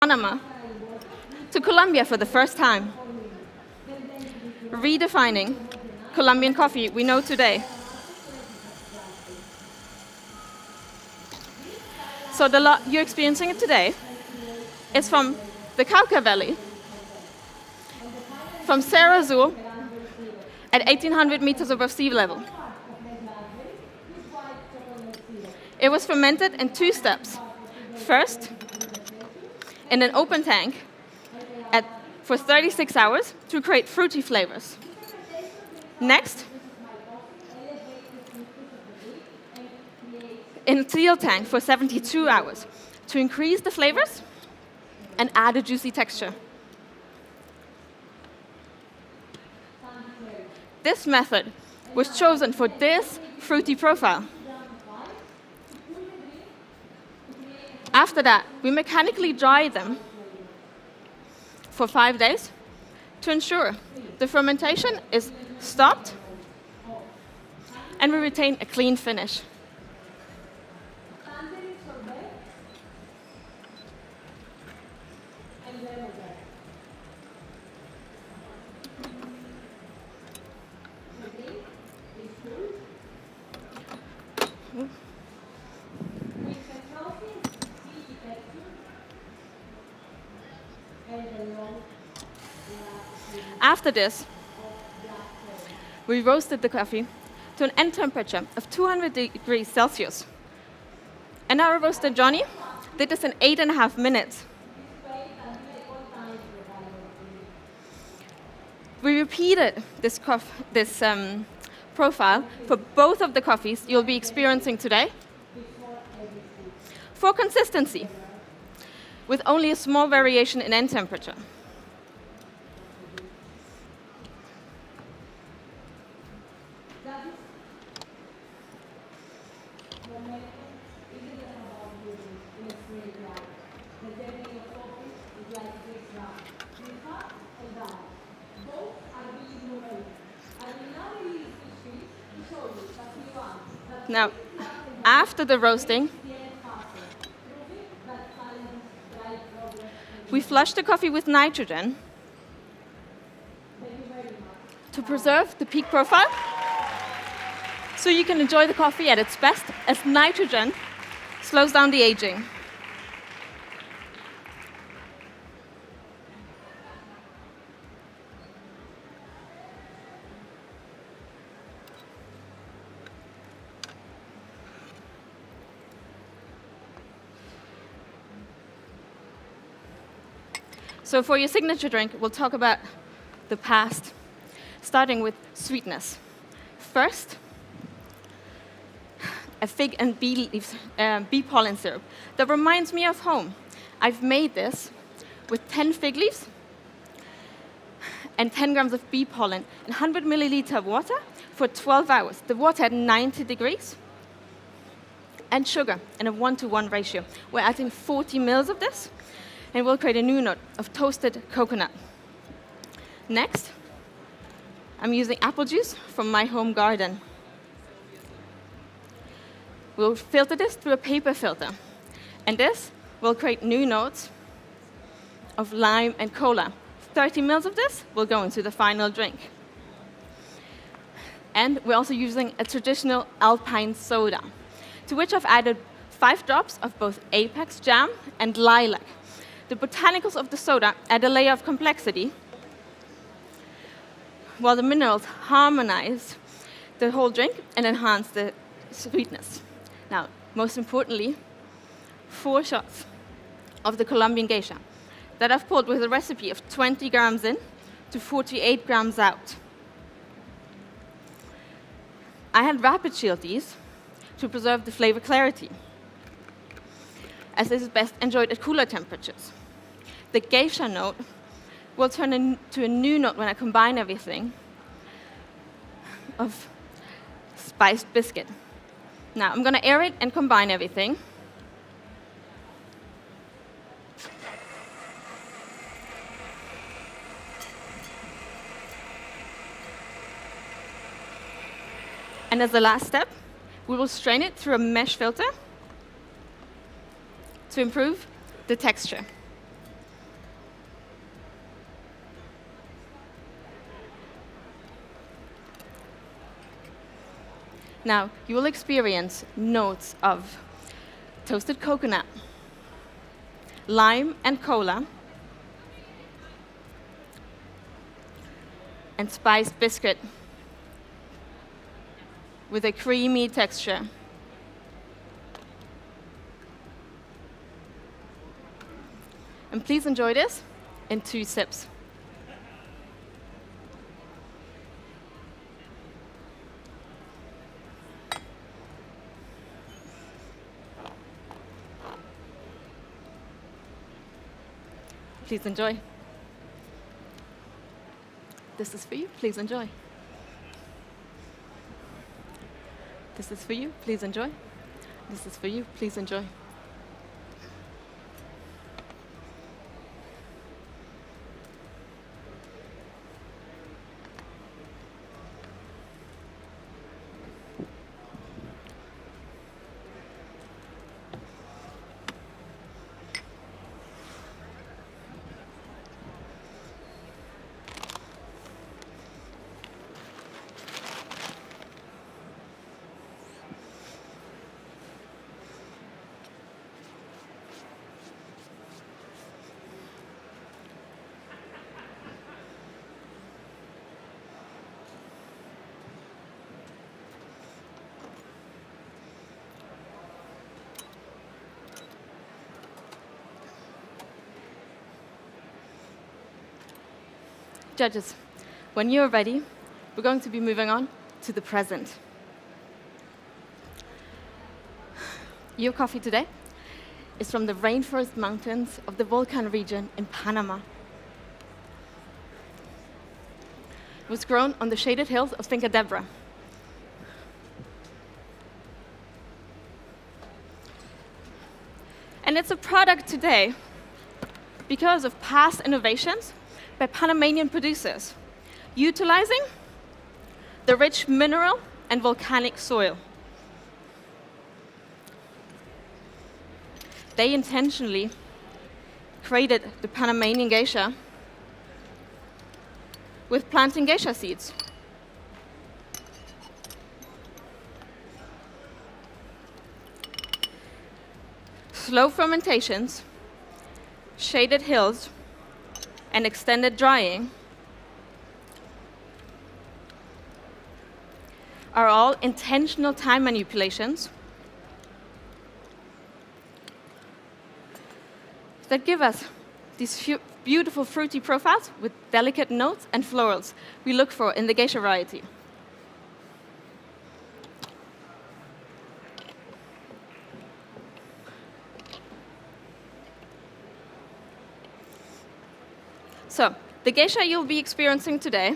Panama to Colombia for the first time, redefining Colombian coffee we know today. So the lot you're experiencing it today is from the Cauca Valley, from Cerro Azul at 1,800 meters above sea level. It was fermented in 2 steps. First, in an open tank for 36 hours to create fruity flavors. Next, in a steel tank for 72 hours to increase the flavors and add a juicy texture. This method was chosen for this fruity profile. After that, we mechanically dry them for 5 days to ensure the fermentation is stopped and we retain a clean finish. After this, we roasted the coffee to an end temperature of 200 degrees Celsius. And our roaster, Johnny, did this in 8.5 minutes. We repeated this profile for both of the coffees you'll be experiencing today for consistency, with only a small variation in end temperature. Now, after the roasting, we flush the coffee with nitrogen to preserve the peak profile, so you can enjoy the coffee at its best, as nitrogen slows down the aging. So for your signature drink, we'll talk about the past, starting with sweetness. First, a fig and bee pollen syrup that reminds me of home. I've made this with 10 fig leaves and 10 grams of bee pollen and 100 milliliter of water for 12 hours. The water at 90 degrees. And sugar in a 1-to-1 ratio. We're adding 40 mils of this, and we'll create a new note of toasted coconut. Next, I'm using apple juice from my home garden. We'll filter this through a paper filter. And this will create new notes of lime and cola. 30 mils of this will go into the final drink. And we're also using a traditional alpine soda, to which I've added 5 drops of both Apex jam and lilac. The botanicals of the soda add a layer of complexity, while the minerals harmonize the whole drink and enhance the sweetness. Now, most importantly, 4 shots of the Colombian geisha that I've poured with a recipe of 20 grams in to 48 grams out. I had rapid chilled these to preserve the flavor clarity, as this is best enjoyed at cooler temperatures. The geisha note will turn into a new note when I combine everything of spiced biscuit. Now, I'm going to aerate and combine everything. And as the last step, we will strain it through a mesh filter to improve the texture. Now, you will experience notes of toasted coconut, lime and cola, and spiced biscuit with a creamy texture. And please enjoy this in 2 sips. Please enjoy. This is for you, please enjoy. This is for you, please enjoy. This is for you, please enjoy. Judges, when you're ready, we're going to be moving on to the present. Your coffee today is from the rainforest mountains of the Volcan region in Panama. It was grown on the shaded hills of Finca Debra. And it's a product today because of past innovations by Panamanian producers, utilizing the rich mineral and volcanic soil. They intentionally created the Panamanian geisha with planting geisha seeds. Slow fermentations, shaded hills, and extended drying are all intentional time manipulations that give us these beautiful fruity profiles with delicate notes and florals we look for in the geisha variety. So, the geisha you'll be experiencing today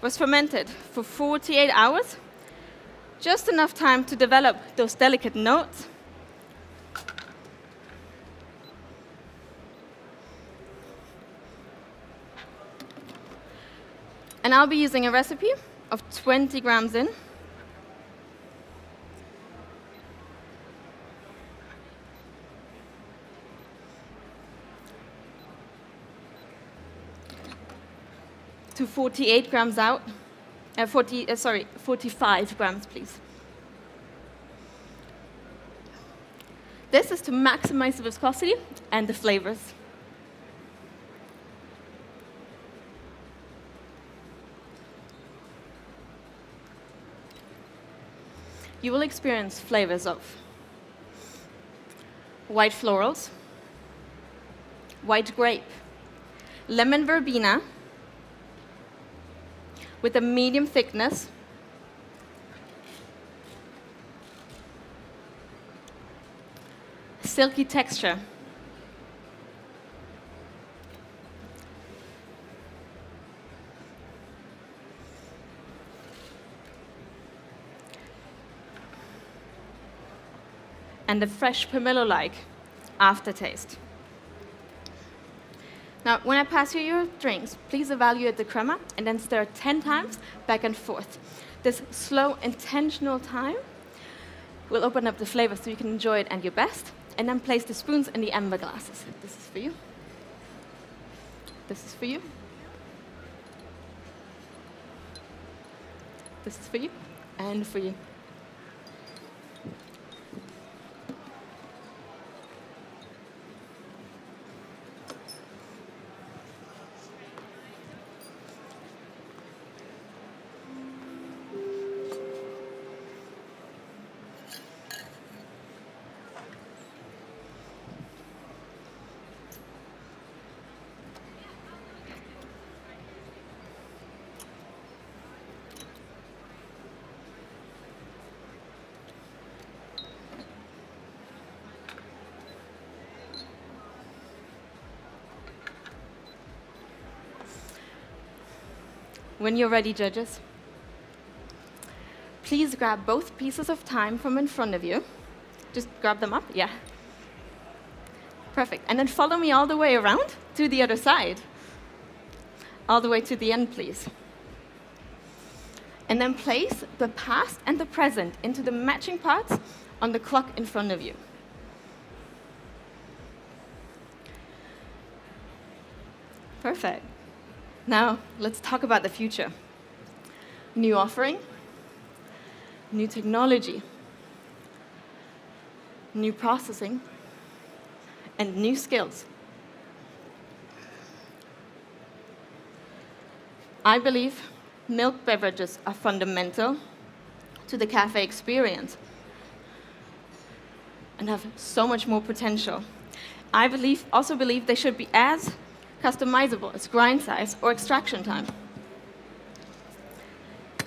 was fermented for 48 hours, just enough time to develop those delicate notes and I'll be using a recipe of 20 grams in. To 48 grams out, 45 grams, please. This is to maximize the viscosity and the flavors. You will experience flavors of white florals, white grape, lemon verbena, with a medium thickness, silky texture, and a fresh pomelo-like aftertaste. Now, when I pass you your drinks, please evaluate the crema and then stir 10 times back and forth. This slow, intentional time will open up the flavor so you can enjoy it at your best, and then place the spoons in the amber glasses. This is for you. This is for you. This is for you, and for you. When you're ready, judges, please grab both pieces of thyme from in front of you. Just grab them up, yeah. Perfect. And then follow me all the way around to the other side. All the way to the end, please. And then place the past and the present into the matching parts on the clock in front of you. Perfect. Now, let's talk about the future. New offering, new technology, new processing, and new skills. I believe milk beverages are fundamental to the cafe experience and have so much more potential. I also believe they should be as customizable as grind size or extraction time.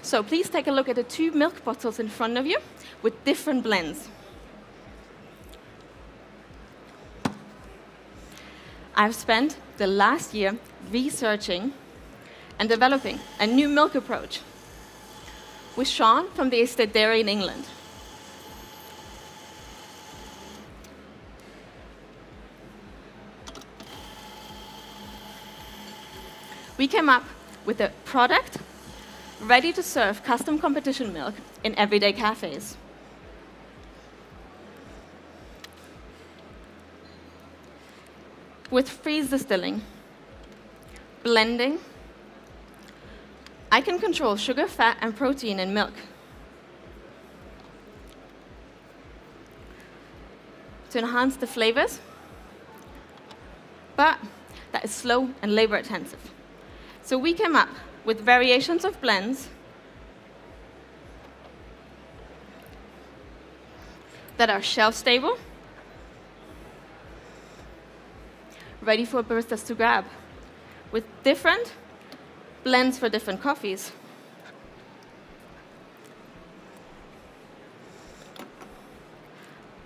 So please take a look at the 2 milk bottles in front of you with different blends. I've spent the last year researching and developing a new milk approach with Sean from the Estate Dairy in England. We came up with a product ready to serve custom competition milk in everyday cafes. With freeze distilling, blending, I can control sugar, fat, and protein in milk to enhance the flavors, but that is slow and labor-intensive. So we came up with variations of blends that are shelf-stable, ready for baristas to grab, with different blends for different coffees.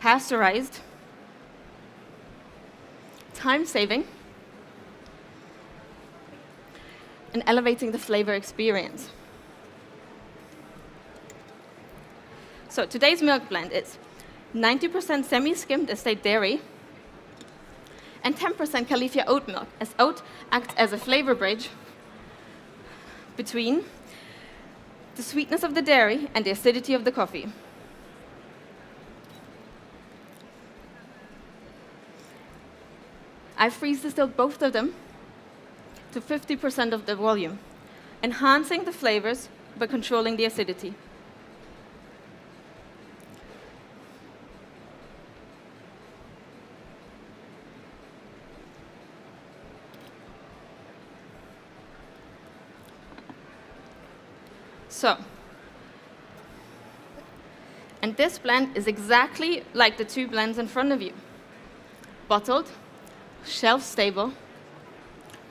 Pasteurized, time-saving, and elevating the flavor experience. So today's milk blend is 90% semi-skimmed estate dairy and 10% Califia oat milk, as oat acts as a flavor bridge between the sweetness of the dairy and the acidity of the coffee. I've freeze distilled both of them to 50% of the volume, enhancing the flavors by controlling the acidity. So, and this blend is exactly like the 2 blends in front of you. Bottled, shelf-stable,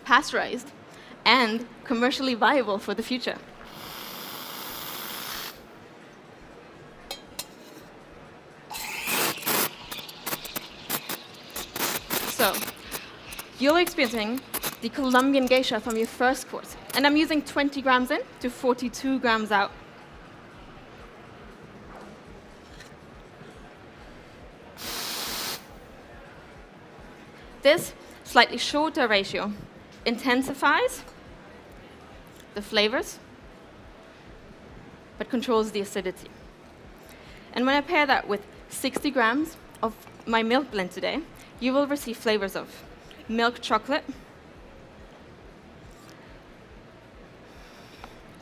pasteurized, and commercially viable for the future. So, you're experiencing the Colombian geisha from your first course, and I'm using 20 grams in to 42 grams out. This slightly shorter ratio intensifies the flavors, but controls the acidity. And when I pair that with 60 grams of my milk blend today, you will receive flavors of milk chocolate,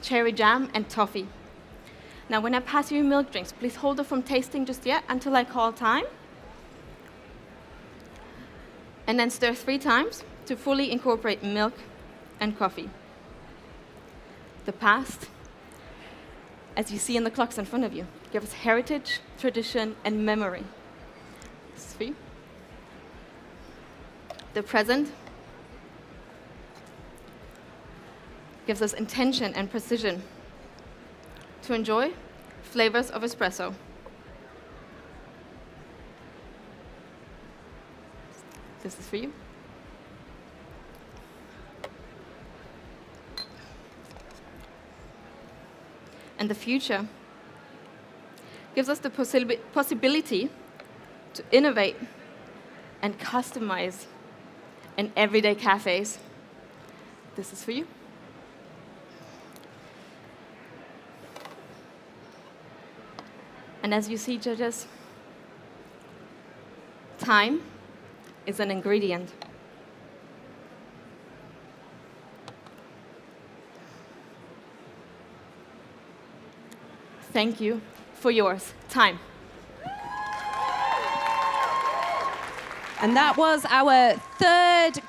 cherry jam, and toffee. Now, when I pass you milk drinks, please hold off from tasting just yet until I call time. And then stir 3 times to fully incorporate milk and coffee. The past, as you see in the clocks in front of you, gives heritage, tradition, and memory. This is for you. The present gives us intention and precision to enjoy flavors of espresso. This is for you. and the future gives us the possibility to innovate and customize in everyday cafes. This is for you. And as you see, judges, time is an ingredient. Thank you for yours. Time. And that was our third